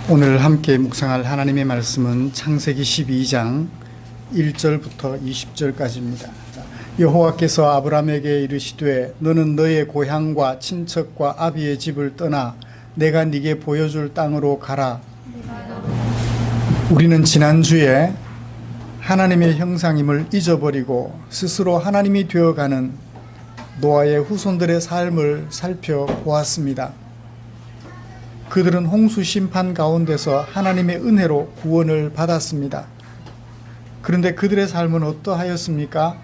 오늘 함께 묵상할 하나님의 말씀은 창세기 12장 1절부터 20절까지입니다. 여호와께서 아브라함에게 이르시되 너는 너의 고향과 친척과 아비의 집을 떠나 내가 네게 보여줄 땅으로 가라. 우리는 지난주에 하나님의 형상임을 잊어버리고 스스로 하나님이 되어가는 노아의 후손들의 삶을 살펴보았습니다. 그들은 홍수 심판 가운데서 하나님의 은혜로 구원을 받았습니다. 그런데 그들의 삶은 어떠하였습니까?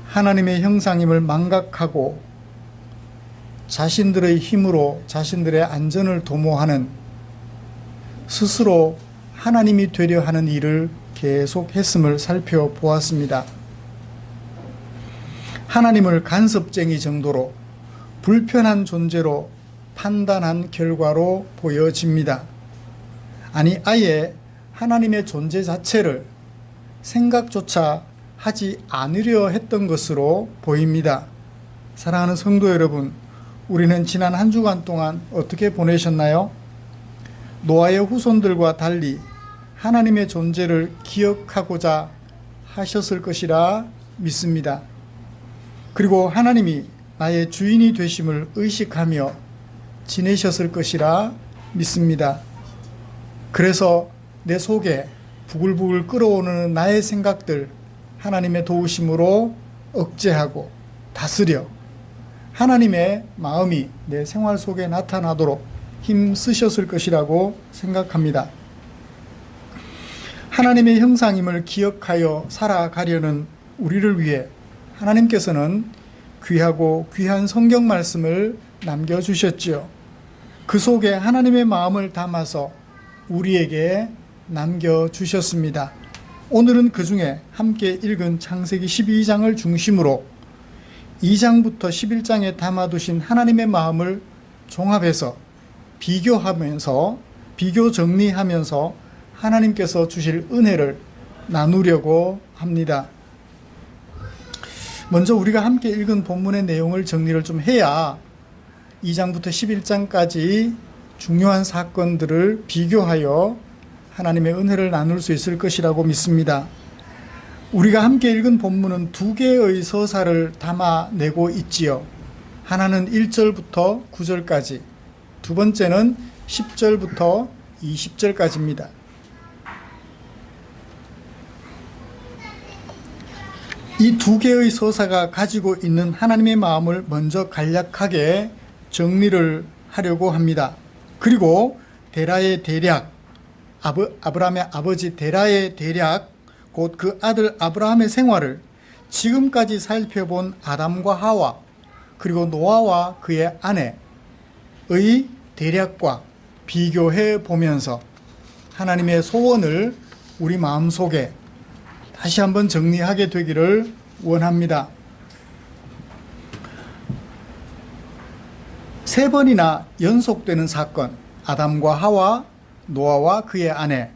하나님의 형상임을 망각하고 자신들의 힘으로 자신들의 안전을 도모하는, 스스로 하나님이 되려 하는 일을 계속했음을 살펴보았습니다. 하나님을 간섭쟁이 정도로 불편한 존재로 판단한 결과로 보여집니다. 아니, 아예 하나님의 존재 자체를 생각조차 하지 않으려 했던 것으로 보입니다. 사랑하는 성도 여러분, 우리는 지난 한 주간 동안 어떻게 보내셨나요? 노아의 후손들과 달리 하나님의 존재를 기억하고자 하셨을 것이라 믿습니다. 그리고 하나님이 나의 주인이 되심을 의식하며 지내셨을 것이라 믿습니다. 그래서 내 속에 부글부글 끓어오르는 나의 생각들 하나님의 도우심으로 억제하고 다스려 하나님의 마음이 내 생활 속에 나타나도록 힘쓰셨을 것이라고 생각합니다. 하나님의 형상임을 기억하여 살아가려는 우리를 위해 하나님께서는 귀하고 귀한 성경 말씀을 남겨주셨지요. 그 속에 하나님의 마음을 담아서 우리에게 남겨주셨습니다. 오늘은 그 중에 함께 읽은 창세기 12장을 중심으로 2장부터 11장에 담아두신 하나님의 마음을 종합해서 비교하면서 비교 정리하면서 하나님께서 주실 은혜를 나누려고 합니다. 먼저 우리가 함께 읽은 본문의 내용을 정리를 좀 해야 2장부터 11장까지 중요한 사건들을 비교하여 하나님의 은혜를 나눌 수 있을 것이라고 믿습니다. 우리가 함께 읽은 본문은 두 개의 서사를 담아내고 있지요. 하나는 1절부터 9절까지, 두 번째는 10절부터 20절까지입니다. 이 두 개의 서사가 가지고 있는 하나님의 마음을 먼저 간략하게 정리를 하려고 합니다. 그리고 데라의 대략, 아브라함의 아버지 데라의 대략, 곧 그 아들 아브라함의 생활을 지금까지 살펴본 아담과 하와, 그리고 노아와 그의 아내의 대략과 비교해 보면서 하나님의 소원을 우리 마음속에 다시 한번 정리하게 되기를 원합니다. 세 번이나 연속되는 사건, 아담과 하와, 노아와 그의 아내,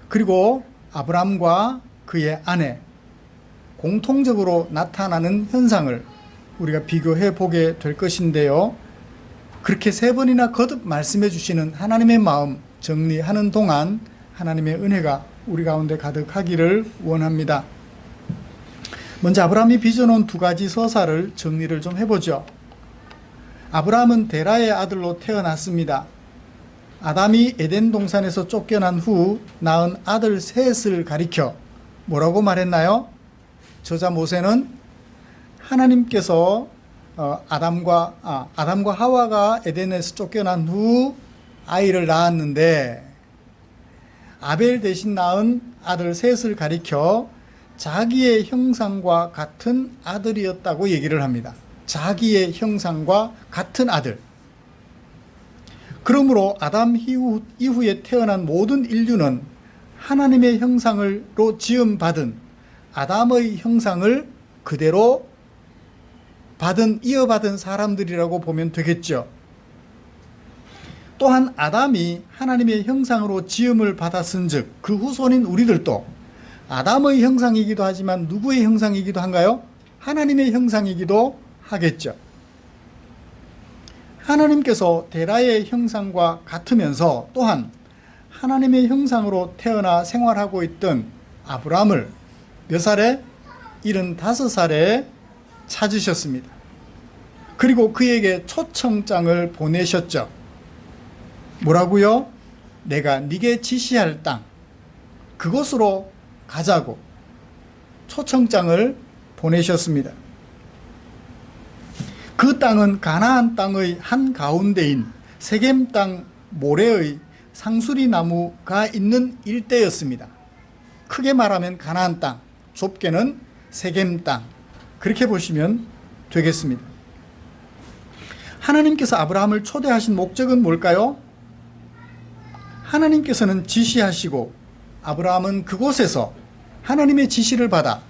그리고 아브람과 그의 아내, 공통적으로 나타나는 현상을 우리가 비교해 보게 될 것인데요. 그렇게 세 번이나 거듭 말씀해 주시는 하나님의 마음 정리하는 동안 하나님의 은혜가 우리 가운데 가득하기를 원합니다. 먼저 아브라함이 빚어놓은 두 가지 서사를 정리를 좀 해보죠. 아브라함은 데라의 아들로 태어났습니다. 아담이 에덴 동산에서 쫓겨난 후 낳은 아들 셋을 가리켜 뭐라고 말했나요? 저자 모세는 하나님께서 아담과 하와가 에덴에서 쫓겨난 후 아이를 낳았는데 아벨 대신 낳은 아들 셋을 가리켜 자기의 형상과 같은 아들이었다고 얘기를 합니다. 자기의 형상과 같은 아들. 그러므로 아담 이후에 태어난 모든 인류는 하나님의 형상으로 지음받은 아담의 형상을 그대로 이어받은 사람들이라고 보면 되겠죠. 또한 아담이 하나님의 형상으로 지음을 받았은즉 그 후손인 우리들도 아담의 형상이기도 하지만 누구의 형상이기도 한가요? 하나님의 형상이기도 하겠죠. 하나님께서 데라의 형상과 같으면서 또한 하나님의 형상으로 태어나 생활하고 있던 아브라함을 몇 살에? 75살에 찾으셨습니다. 그리고 그에게 초청장을 보내셨죠. 뭐라고요? 내가 네게 지시할 땅, 그곳으로 가자고 초청장을 보내셨습니다. 그 땅은 가나안 땅의 한가운데인 세겜 땅 모래의 상수리 나무가 있는 일대였습니다. 크게 말하면 가나안 땅, 좁게는 세겜 땅, 그렇게 보시면 되겠습니다. 하나님께서 아브라함을 초대하신 목적은 뭘까요? 하나님께서는 지시하시고 아브라함은 그곳에서 하나님의 지시를 받아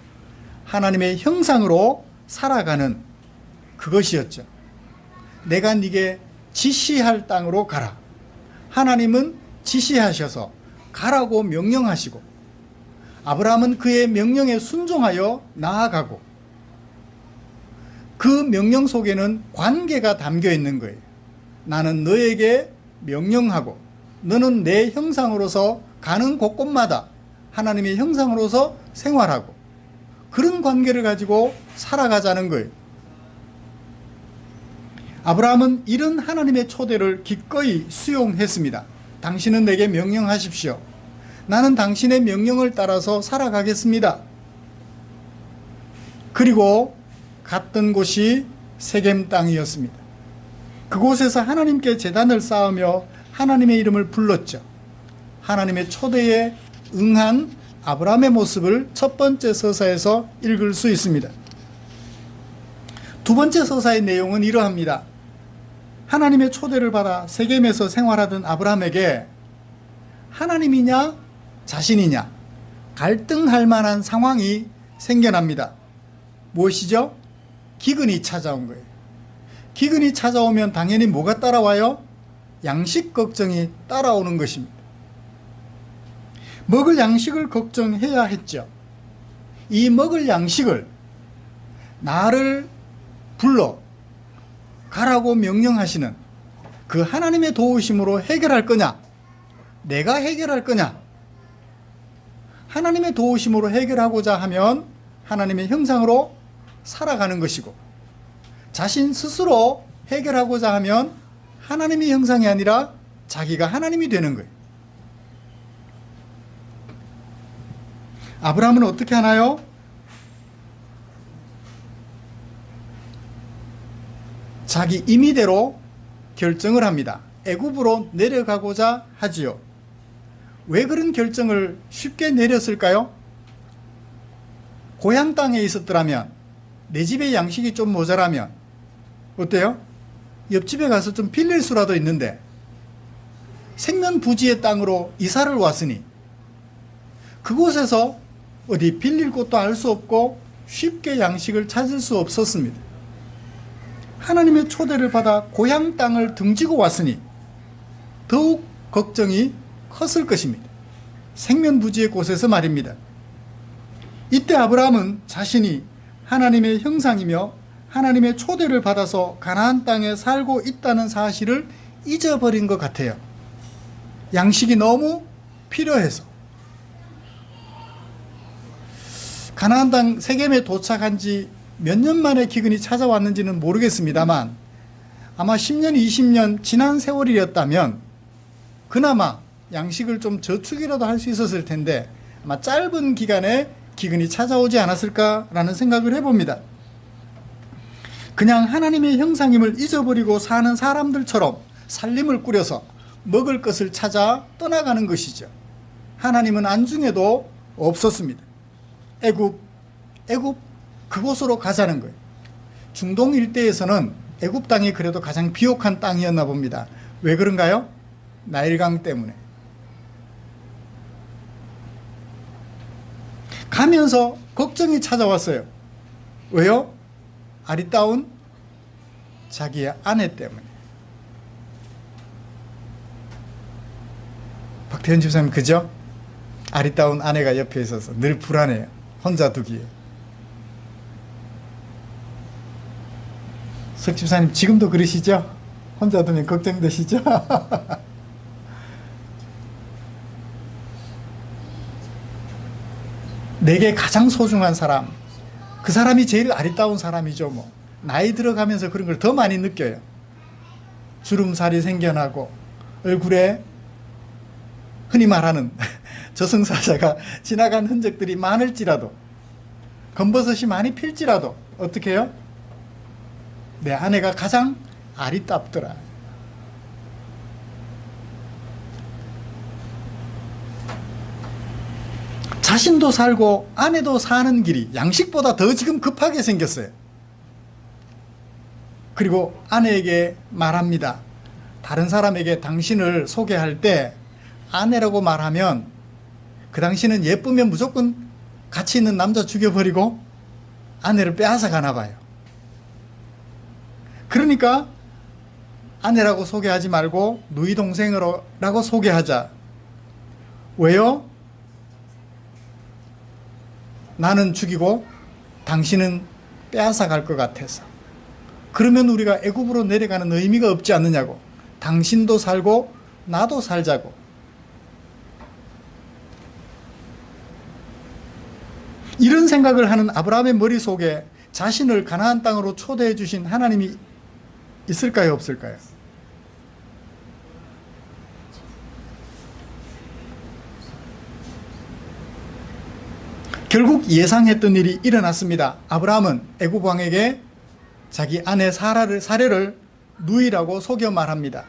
하나님의 형상으로 살아가는 그것이었죠. 내가 네게 지시할 땅으로 가라. 하나님은 지시하셔서 가라고 명령하시고 아브라함은 그의 명령에 순종하여 나아가고 그 명령 속에는 관계가 담겨 있는 거예요. 나는 너에게 명령하고 너는 내 형상으로서 가는 곳곳마다 하나님의 형상으로서 생활하고 그런 관계를 가지고 살아가자는 거예요. 아브라함은 이런 하나님의 초대를 기꺼이 수용했습니다. 당신은 내게 명령하십시오. 나는 당신의 명령을 따라서 살아가겠습니다. 그리고 갔던 곳이 세겜 땅이었습니다. 그곳에서 하나님께 제단을 쌓으며 하나님의 이름을 불렀죠. 하나님의 초대에 응한 아브라함의 모습을 첫 번째 서사에서 읽을 수 있습니다. 두 번째 서사의 내용은 이러합니다. 하나님의 초대를 받아 세겜에서 생활하던 아브라함에게 하나님이냐 자신이냐 갈등할 만한 상황이 생겨납니다. 무엇이죠? 기근이 찾아온 거예요. 기근이 찾아오면 당연히 뭐가 따라와요? 양식 걱정이 따라오는 것입니다. 먹을 양식을 걱정해야 했죠. 이 먹을 양식을 나를 불러 가라고 명령하시는 그 하나님의 도우심으로 해결할 거냐? 내가 해결할 거냐? 하나님의 도우심으로 해결하고자 하면 하나님의 형상으로 살아가는 것이고 자신 스스로 해결하고자 하면 하나님의 형상이 아니라 자기가 하나님이 되는 거예요. 아브라함은 어떻게 하나요? 자기 임의대로 결정을 합니다. 애굽으로 내려가고자 하지요. 왜 그런 결정을 쉽게 내렸을까요? 고향 땅에 있었더라면 내 집에 양식이 좀 모자라면 어때요? 옆집에 가서 좀 빌릴 수라도 있는데 생면부지의 땅으로 이사를 왔으니 그곳에서 어디 빌릴 곳도 알 수 없고 쉽게 양식을 찾을 수 없었습니다. 하나님의 초대를 받아 고향 땅을 등지고 왔으니 더욱 걱정이 컸을 것입니다. 생면부지의 곳에서 말입니다. 이때 아브라함은 자신이 하나님의 형상이며 하나님의 초대를 받아서 가나안 땅에 살고 있다는 사실을 잊어버린 것 같아요. 양식이 너무 필요해서. 가나안 땅 세겜에 도착한 지 몇 년 만에 기근이 찾아왔는지는 모르겠습니다만 아마 10년, 20년 지난 세월이었다면 그나마 양식을 좀 저축이라도 할 수 있었을 텐데 아마 짧은 기간에 기근이 찾아오지 않았을까라는 생각을 해봅니다. 그냥 하나님의 형상임을 잊어버리고 사는 사람들처럼 살림을 꾸려서 먹을 것을 찾아 떠나가는 것이죠. 하나님은 안중에도 없었습니다. 애굽 그곳으로 가자는 거예요. 중동 일대에서는 애굽 땅이 그래도 가장 비옥한 땅이었나 봅니다. 왜 그런가요? 나일강 때문에. 가면서 걱정이 찾아왔어요. 왜요? 아리따운 자기의 아내 때문에. 박태현 집사님 그죠? 아리따운 아내가 옆에 있어서 늘 불안해요. 혼자 두기에. 석 집사님 지금도 그러시죠? 혼자 두면 걱정되시죠? 내게 가장 소중한 사람, 그 사람이 제일 아리따운 사람이죠. 뭐 나이 들어가면서 그런 걸 더 많이 느껴요. 주름살이 생겨나고 얼굴에 흔히 말하는 저승사자가 지나간 흔적들이 많을지라도, 검버섯이 많이 필지라도 어떻게 해요? 내 아내가 가장 아리따더라. 자신도 살고 아내도 사는 길이 양식보다 더 지금 급하게 생겼어요. 그리고 아내에게 말합니다. 다른 사람에게 당신을 소개할 때 아내라고 말하면 그 당신은 예쁘면 무조건 같이 있는 남자 죽여버리고 아내를 빼앗아 가나 봐요. 그러니까 아내라고 소개하지 말고 누이 동생이라고 소개하자. 왜요? 나는 죽이고 당신은 빼앗아 갈 것 같아서. 그러면 우리가 애굽으로 내려가는 의미가 없지 않느냐고. 당신도 살고 나도 살자고. 이런 생각을 하는 아브라함의 머릿속에 자신을 가나안 땅으로 초대해 주신 하나님이 있을까요, 없을까요? 결국 예상했던 일이 일어났습니다. 아브라함은 애굽 왕에게 자기 아내 사례를 누이라고 속여 말합니다.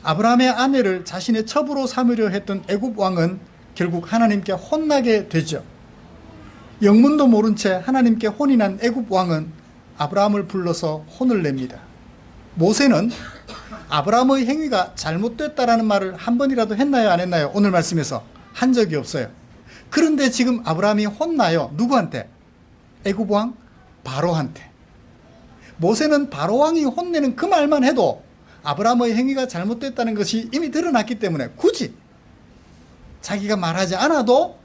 아브라함의 아내를 자신의 첩으로 삼으려 했던 애굽 왕은 결국 하나님께 혼나게 되죠. 영문도 모른 채 하나님께 혼이 난 애굽 왕은 아브라함을 불러서 혼을 냅니다. 모세는 아브라함의 행위가 잘못됐다라는 말을 한 번이라도 했나요, 안 했나요? 오늘 말씀에서 한 적이 없어요. 그런데 지금 아브라함이 혼나요. 누구한테? 애굽 왕 바로한테. 모세는 바로 왕이 혼내는 그 말만 해도 아브라함의 행위가 잘못됐다는 것이 이미 드러났기 때문에 굳이 자기가 말하지 않아도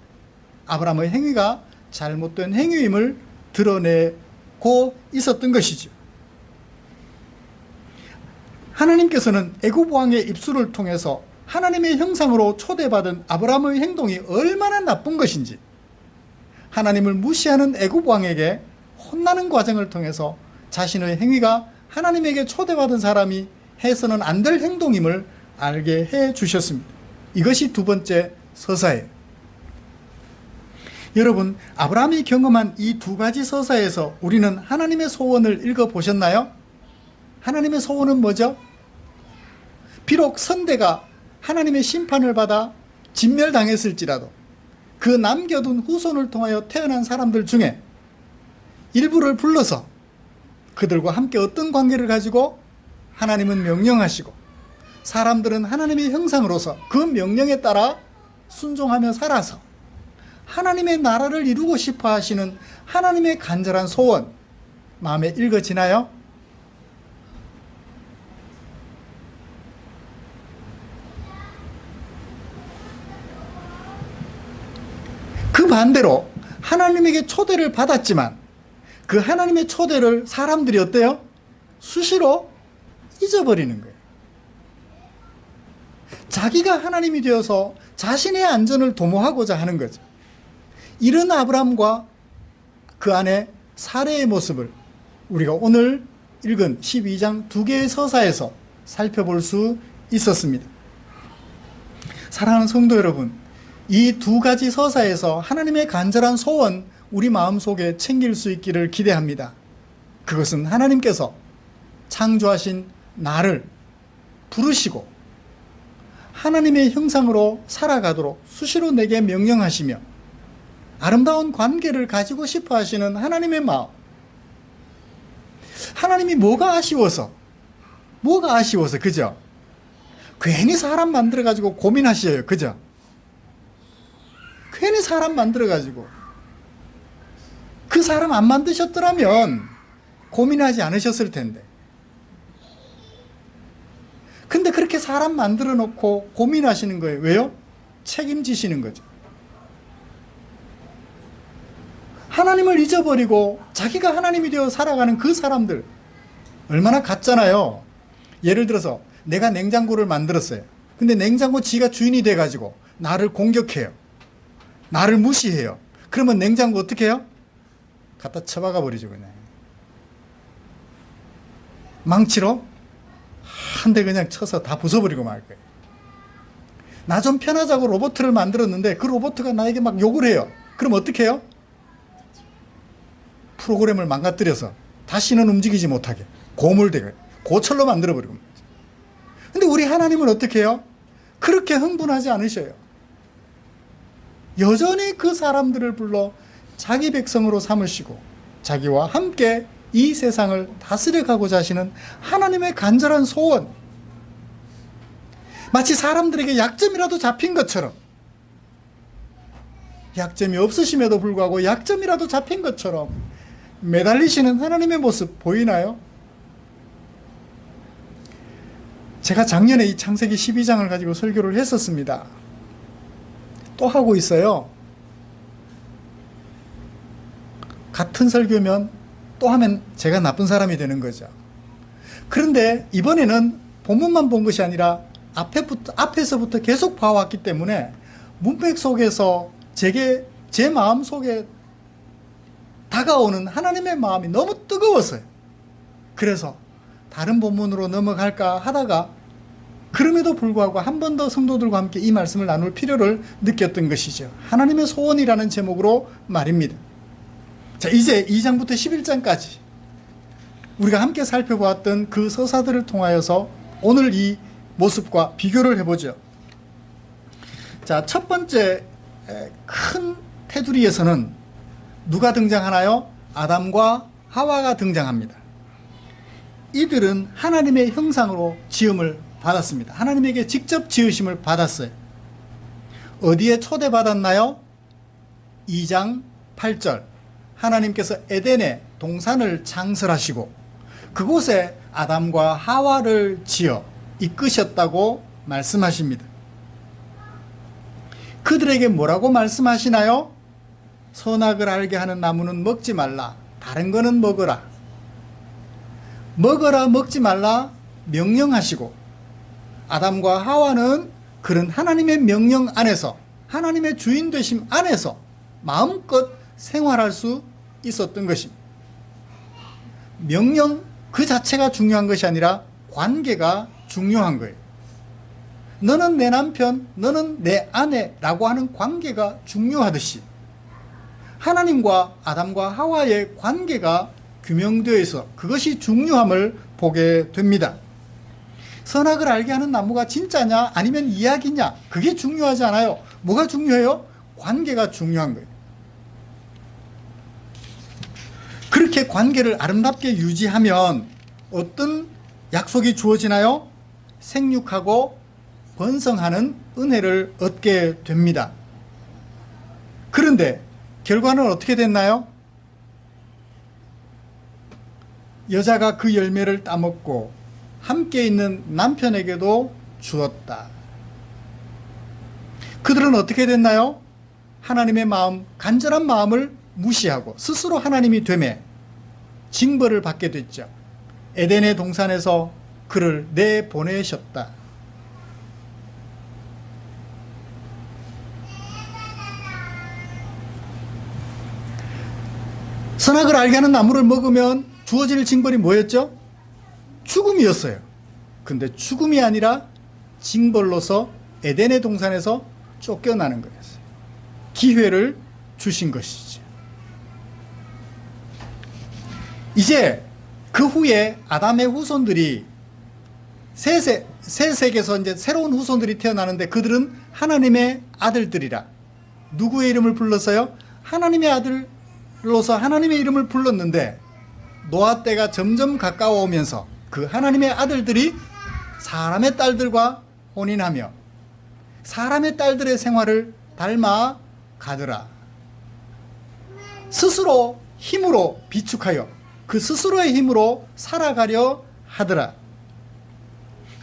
아브라함의 행위가 잘못된 행위임을 드러내고 있었던 것이죠. 하나님께서는 애굽 왕의 입술을 통해서 하나님의 형상으로 초대받은 아브라함의 행동이 얼마나 나쁜 것인지, 하나님을 무시하는 애굽 왕에게 혼나는 과정을 통해서 자신의 행위가 하나님에게 초대받은 사람이 해서는 안 될 행동임을 알게 해 주셨습니다. 이것이 두 번째 서사예요. 여러분, 아브라함이 경험한 이 두 가지 서사에서 우리는 하나님의 소원을 읽어보셨나요? 하나님의 소원은 뭐죠? 비록 선대가 하나님의 심판을 받아 진멸당했을지라도 그 남겨둔 후손을 통하여 태어난 사람들 중에 일부를 불러서 그들과 함께 어떤 관계를 가지고 하나님은 명령하시고 사람들은 하나님의 형상으로서 그 명령에 따라 순종하며 살아서 하나님의 나라를 이루고 싶어 하시는 하나님의 간절한 소원, 마음에 읽어지나요? 그 반대로 하나님에게 초대를 받았지만 그 하나님의 초대를 사람들이 어때요? 수시로 잊어버리는 거예요. 자기가 하나님이 되어서 자신의 안전을 도모하고자 하는 거죠. 이런 아브라함과 그 안에 사례의 모습을 우리가 오늘 읽은 12장 두 개의 서사에서 살펴볼 수 있었습니다. 사랑하는 성도 여러분, 이 두 가지 서사에서 하나님의 간절한 소원 우리 마음속에 챙길 수 있기를 기대합니다. 그것은 하나님께서 창조하신 나를 부르시고 하나님의 형상으로 살아가도록 수시로 내게 명령하시며 아름다운 관계를 가지고 싶어 하시는 하나님의 마음. 하나님이 뭐가 아쉬워서, 그죠? 괜히 사람 만들어가지고 고민하셔요. 그죠? 괜히 사람 만들어가지고 그 사람 안 만드셨더라면 고민하지 않으셨을 텐데. 근데 그렇게 사람 만들어 놓고 고민하시는 거예요. 왜요? 책임지시는 거죠. 하나님을 잊어버리고 자기가 하나님이 되어 살아가는 그 사람들 얼마나 같잖아요. 예를 들어서 내가 냉장고를 만들었어요. 근데 냉장고 지가 주인이 돼가지고 나를 공격해요. 나를 무시해요. 그러면 냉장고 어떻게 해요? 갖다 쳐박아 버리죠, 그냥. 망치로 한 대 그냥 쳐서 다 부숴버리고 말 거예요. 나 좀 편하자고 로봇을 만들었는데 그 로봇가 나에게 막 욕을 해요. 그럼 어떻게 해요? 프로그램을 망가뜨려서 다시는 움직이지 못하게 고물되게 고철로 만들어버리고. 근데 우리 하나님은 어떻게 해요? 그렇게 흥분하지 않으셔요. 여전히 그 사람들을 불러 자기 백성으로 삼으시고 자기와 함께 이 세상을 다스려가고자 하시는 하나님의 간절한 소원. 마치 사람들에게 약점이라도 잡힌 것처럼, 약점이 없으심에도 불구하고 약점이라도 잡힌 것처럼 매달리시는 하나님의 모습 보이나요? 제가 작년에 이 창세기 12장을 가지고 설교를 했었습니다. 또 하고 있어요. 같은 설교면 또 하면 제가 나쁜 사람이 되는 거죠. 그런데 이번에는 본문만 본 것이 아니라 앞에서부터 계속 봐왔기 때문에 문맥 속에서 제 마음 속에 다가오는 하나님의 마음이 너무 뜨거웠어요. 그래서 다른 본문으로 넘어갈까 하다가 그럼에도 불구하고 한 번 더 성도들과 함께 이 말씀을 나눌 필요를 느꼈던 것이죠. 하나님의 소원이라는 제목으로 말입니다. 자, 이제 2장부터 11장까지 우리가 함께 살펴보았던 그 서사들을 통하여서 오늘 이 모습과 비교를 해보죠. 자, 첫 번째 큰 테두리에서는 누가 등장하나요? 아담과 하와가 등장합니다. 이들은 하나님의 형상으로 지음을 받았습니다. 하나님에게 직접 지으심을 받았어요. 어디에 초대받았나요? 2장 8절. 하나님께서 에덴에 동산을 창설하시고 그곳에 아담과 하와를 지어 이끄셨다고 말씀하십니다. 그들에게 뭐라고 말씀하시나요? 선악을 알게 하는 나무는 먹지 말라. 다른 거는 먹어라. 먹어라, 먹지 말라 명령하시고 아담과 하와는 그런 하나님의 명령 안에서, 하나님의 주인 되심 안에서 마음껏 생활할 수 있었던 것입니다. 명령 그 자체가 중요한 것이 아니라 관계가 중요한 거예요. 너는 내 남편, 너는 내 아내라고 하는 관계가 중요하듯이 하나님과 아담과 하와의 관계가 규명되어 있어 그것이 중요함을 보게 됩니다. 선악을 알게 하는 나무가 진짜냐 아니면 이야기냐 그게 중요하지 않아요. 뭐가 중요해요? 관계가 중요한 거예요. 그렇게 관계를 아름답게 유지하면 어떤 약속이 주어지나요? 생육하고 번성하는 은혜를 얻게 됩니다. 그런데 결과는 어떻게 됐나요? 여자가 그 열매를 따먹고 함께 있는 남편에게도 주었다. 그들은 어떻게 됐나요? 하나님의 마음, 간절한 마음을 무시하고 스스로 하나님이 되매 징벌을 받게 됐죠. 에덴의 동산에서 그를 내보내셨다. 선악을 알게 하는 나무를 먹으면 주어질 징벌이 뭐였죠? 죽음이었어요. 근데 죽음이 아니라 징벌로서 에덴의 동산에서 쫓겨나는 거였어요. 기회를 주신 것이죠. 이제 그 후에 아담의 후손들이 셋에게서 이제 새로운 후손들이 태어나는데 그들은 하나님의 아들들이라. 누구의 이름을 불렀어요? 하나님의 아들로서 하나님의 이름을 불렀는데 노아 때가 점점 가까워 오면서 그 하나님의 아들들이 사람의 딸들과 혼인하며 사람의 딸들의 생활을 닮아 가더라. 스스로 힘으로 비축하여 그 스스로의 힘으로 살아가려 하더라.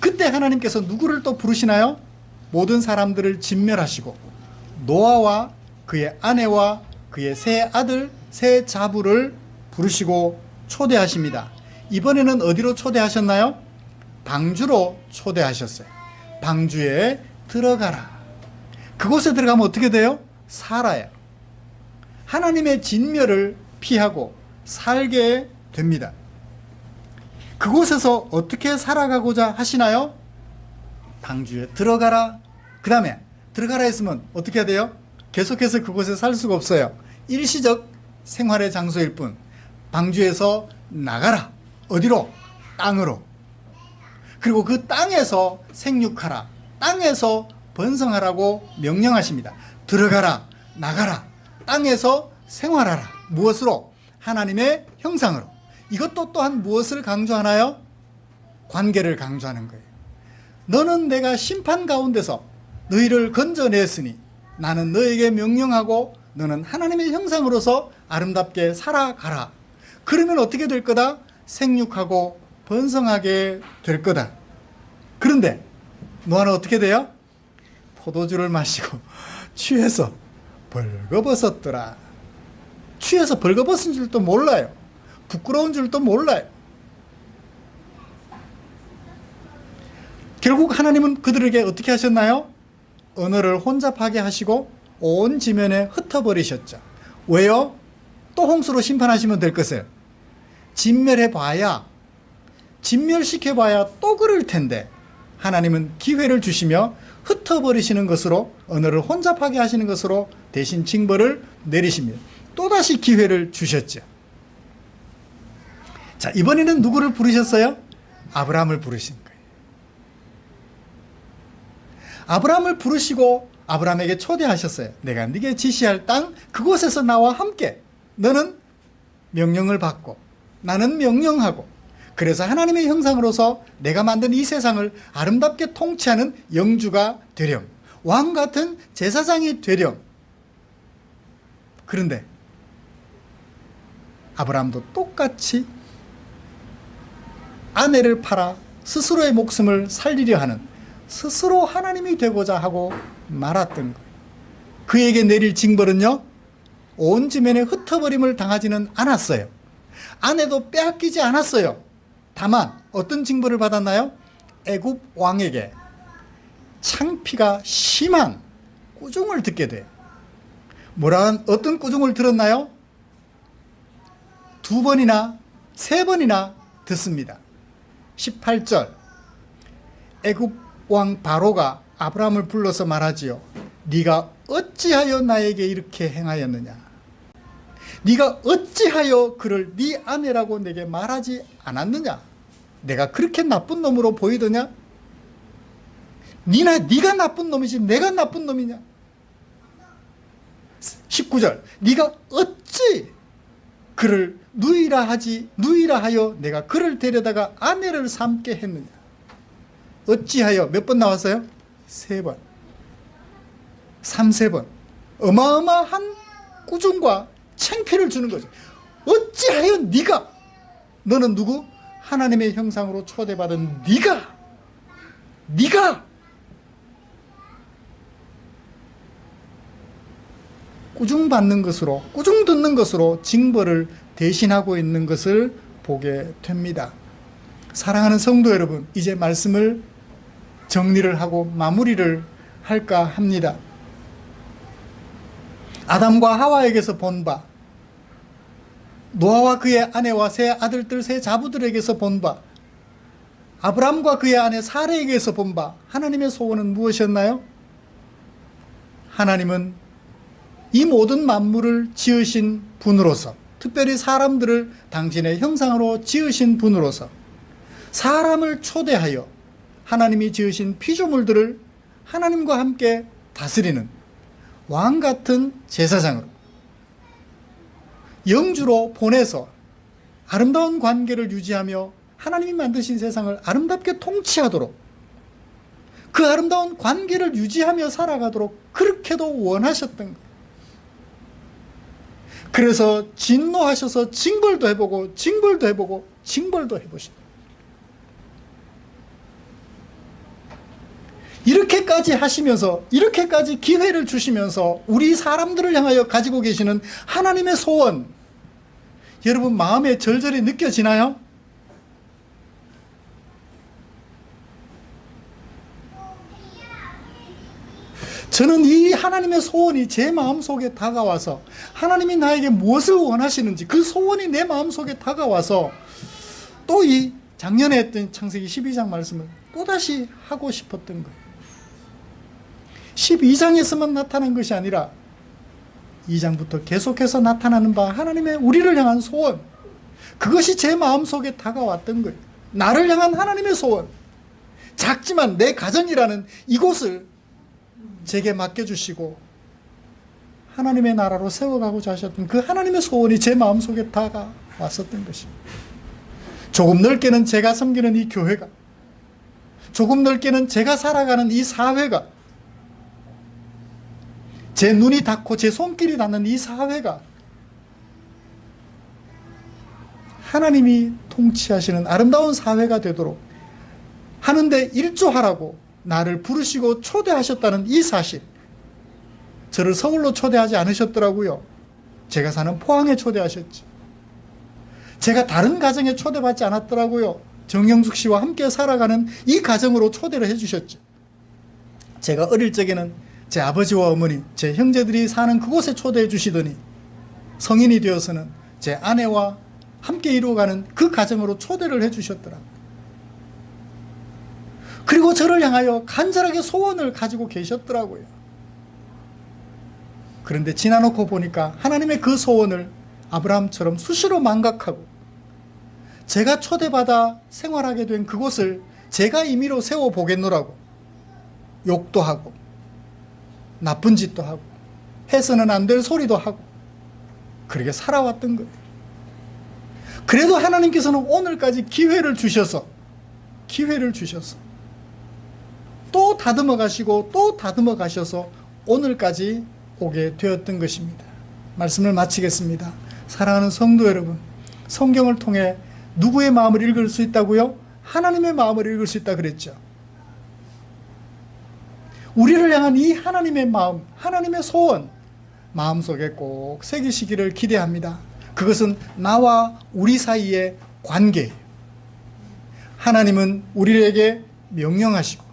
그때 하나님께서 누구를 또 부르시나요? 모든 사람들을 진멸하시고 노아와 그의 아내와 그의 세 아들, 세 자부를 부르시고 초대하십니다. 이번에는 어디로 초대하셨나요? 방주로 초대하셨어요. 방주에 들어가라. 그곳에 들어가면 어떻게 돼요? 살아요. 하나님의 진멸을 피하고 살게 됩니다. 그곳에서 어떻게 살아가고자 하시나요? 방주에 들어가라. 그 다음에 들어가라 했으면 어떻게 해야 돼요? 계속해서 그곳에 살 수가 없어요. 일시적 생활의 장소일 뿐. 방주에서 나가라. 어디로? 땅으로. 그리고 그 땅에서 생육하라. 땅에서 번성하라고 명령하십니다. 들어가라. 나가라. 땅에서 생활하라. 무엇으로? 하나님의 형상으로. 이것도 또한 무엇을 강조하나요? 관계를 강조하는 거예요. 너는 내가 심판 가운데서 너희를 건져냈으니 나는 너에게 명령하고 너는 하나님의 형상으로서 아름답게 살아가라. 그러면 어떻게 될 거다? 생육하고 번성하게 될 거다. 그런데 노아는 어떻게 돼요? 포도주를 마시고 취해서 벌거벗었더라. 취해서 벌거벗은 줄도 몰라요. 부끄러운 줄도 몰라요. 결국 하나님은 그들에게 어떻게 하셨나요? 언어를 혼잡하게 하시고 온 지면에 흩어버리셨죠. 왜요? 또 홍수로 심판하시면 될 것을 진멸해봐야, 진멸시켜봐야 또 그럴 텐데 하나님은 기회를 주시며 흩어버리시는 것으로, 언어를 혼잡하게 하시는 것으로 대신 징벌을 내리십니다. 또다시 기회를 주셨죠. 자, 이번에는 누구를 부르셨어요? 아브라함을 부르신 거예요. 아브라함을 부르시고 아브라함에게 초대하셨어요. 내가 네게 지시할 땅 그곳에서 나와 함께 너는 명령을 받고 나는 명령하고, 그래서 하나님의 형상으로서 내가 만든 이 세상을 아름답게 통치하는 영주가 되렴. 왕 같은 제사장이 되렴. 그런데 아브라함도 똑같이 아내를 팔아 스스로의 목숨을 살리려 하는, 스스로 하나님이 되고자 하고 말았던 거예요. 그에게 내릴 징벌은요, 온 지면에 흩어버림을 당하지는 않았어요. 아내도 빼앗기지 않았어요. 다만 어떤 징벌을 받았나요? 애굽 왕에게 창피가 심한 꾸중을 듣게 돼요. 어떤 꾸중을 들었나요? 2번이나 3번이나 듣습니다. 18절, 애굽 왕 바로가 아브라함을 불러서 말하지요. 네가 어찌하여 나에게 이렇게 행하였느냐? 네가 어찌하여 그를 네 아내라고 내게 말하지 않았느냐? 내가 그렇게 나쁜 놈으로 보이더냐? 네가 나쁜 놈이지 내가 나쁜 놈이냐? 19절, 네가 어찌 그를 누이라 하여 내가 그를 데려다가 아내를 삼게 했느냐? 어찌하여 몇 번 나왔어요? 3번. 3번. 어마어마한 꾸중과 창피를 주는 거죠. 어찌하여 너는 누구? 하나님의 형상으로 초대받은 네가 꾸중받는 것으로, 꾸중 듣는 것으로 징벌을 대신하고 있는 것을 보게 됩니다. 사랑하는 성도 여러분, 이제 말씀을 정리를 하고 마무리를 할까 합니다. 아담과 하와에게서 본 바, 노아와 그의 아내와 세 아들들, 세 자부들에게서 본 바, 아브람과 그의 아내 사레에게서 본 바, 하나님의 소원은 무엇이었나요? 하나님은 이 모든 만물을 지으신 분으로서, 특별히 사람들을 당신의 형상으로 지으신 분으로서 사람을 초대하여 하나님이 지으신 피조물들을 하나님과 함께 다스리는 왕 같은 제사장으로, 영주로 보내서 아름다운 관계를 유지하며 하나님이 만드신 세상을 아름답게 통치하도록, 그 아름다운 관계를 유지하며 살아가도록 그렇게도 원하셨던 거예요. 그래서 진노하셔서 징벌도 해보고 징벌도 해보고 징벌도 해보십니다. 이렇게까지 하시면서, 이렇게까지 기회를 주시면서 우리 사람들을 향하여 가지고 계시는 하나님의 소원, 여러분 마음에 절절히 느껴지나요? 저는 이 하나님의 소원이 제 마음속에 다가와서 하나님이 나에게 무엇을 원하시는지 그 소원이 내 마음속에 다가와서 또 이 작년에 했던 창세기 12장 말씀을 또다시 하고 싶었던 거예요. 12장에서만 나타난 것이 아니라 2장부터 계속해서 나타나는 바 하나님의 우리를 향한 소원, 그것이 제 마음속에 다가왔던 거예요. 나를 향한 하나님의 소원, 작지만 내 가정이라는 이곳을 제게 맡겨주시고 하나님의 나라로 세워가고자 하셨던 그 하나님의 소원이 제 마음속에 다가왔었던 것입니다. 조금 넓게는 제가 섬기는 이 교회가, 조금 넓게는 제가 살아가는 이 사회가, 제 눈이 닿고 제 손길이 닿는 이 사회가 하나님이 통치하시는 아름다운 사회가 되도록 하는데 일조하라고 나를 부르시고 초대하셨다는 이 사실, 저를 서울로 초대하지 않으셨더라고요. 제가 사는 포항에 초대하셨지. 제가 다른 가정에 초대받지 않았더라고요. 정영숙 씨와 함께 살아가는 이 가정으로 초대를 해주셨지. 제가 어릴 적에는 제 아버지와 어머니, 제 형제들이 사는 그곳에 초대해 주시더니 성인이 되어서는 제 아내와 함께 이루어가는 그 가정으로 초대를 해 주셨더라고요. 그리고 저를 향하여 간절하게 소원을 가지고 계셨더라고요. 그런데 지나놓고 보니까 하나님의 그 소원을 아브라함처럼 수시로 망각하고 제가 초대받아 생활하게 된 그곳을 제가 임의로 세워보겠노라고 욕도 하고 나쁜 짓도 하고 해서는 안 될 소리도 하고 그렇게 살아왔던 거예요. 그래도 하나님께서는 오늘까지 기회를 주셔서 또 다듬어 가시고 또 다듬어 가셔서 오늘까지 오게 되었던 것입니다. 말씀을 마치겠습니다. 사랑하는 성도 여러분, 성경을 통해 누구의 마음을 읽을 수 있다고요? 하나님의 마음을 읽을 수 있다 그랬죠. 우리를 향한 이 하나님의 마음, 하나님의 소원, 마음속에 꼭 새기시기를 기대합니다. 그것은 나와 우리 사이의 관계예요. 하나님은 우리에게 명령하시고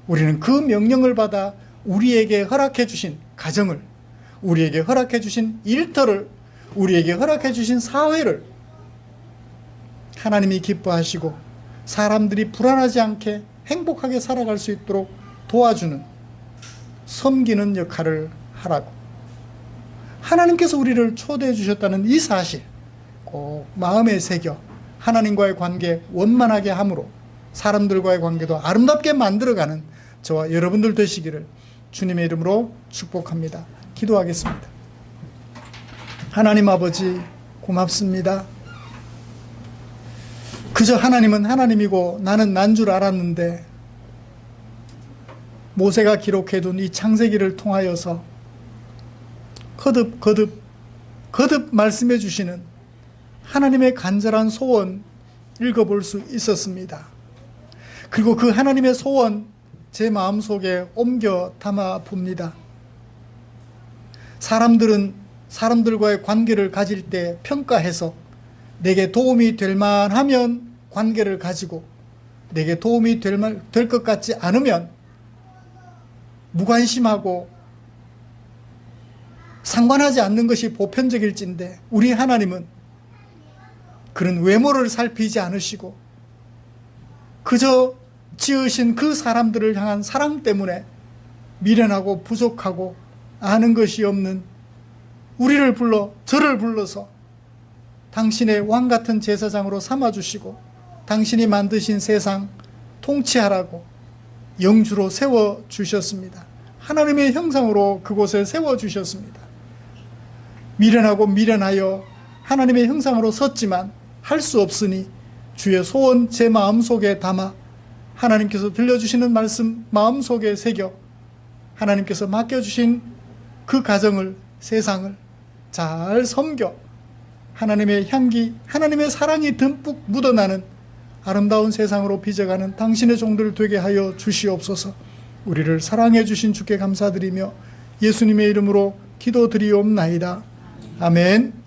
우리는 그 명령을 받아 우리에게 허락해 주신 가정을, 우리에게 허락해 주신 일터를, 우리에게 허락해 주신 사회를 하나님이 기뻐하시고 사람들이 불안하지 않게 행복하게 살아갈 수 있도록 도와주는, 섬기는 역할을 하라고 하나님께서 우리를 초대해 주셨다는 이 사실 꼭 마음에 새겨 하나님과의 관계 원만하게 함으로 사람들과의 관계도 아름답게 만들어가는 저와 여러분들 되시기를 주님의 이름으로 축복합니다. 기도하겠습니다. 하나님 아버지, 고맙습니다. 그저 하나님은 하나님이고 나는 난 줄 알았는데 모세가 기록해둔 이 창세기를 통하여서 거듭 말씀해 주시는 하나님의 간절한 소원 읽어볼 수 있었습니다. 그리고 그 하나님의 소원 제 마음속에 옮겨 담아 봅니다. 사람들은 사람들과의 관계를 가질 때 평가해서 내게 도움이 될 만하면 관계를 가지고 내게 도움이 될 것 같지 않으면 무관심하고 상관하지 않는 것이 보편적일진데 우리 하나님은 그런 외모를 살피지 않으시고 그저 지으신 그 사람들을 향한 사랑 때문에 미련하고 부족하고 아는 것이 없는 우리를 불러, 저를 불러서 당신의 왕같은 제사장으로 삼아주시고 당신이 만드신 세상 통치하라고 영주로 세워주셨습니다. 하나님의 형상으로 그곳에 세워주셨습니다. 미련하고 미련하여 하나님의 형상으로 섰지만 할 수 없으니 주의 소원 제 마음속에 담아 하나님께서 들려주시는 말씀 마음속에 새겨 하나님께서 맡겨주신 그 가정을, 세상을 잘 섬겨 하나님의 향기, 하나님의 사랑이 듬뿍 묻어나는 아름다운 세상으로 빚어가는 당신의 종들 되게 하여 주시옵소서. 우리를 사랑해 주신 주께 감사드리며 예수님의 이름으로 기도드리옵나이다. 아멘.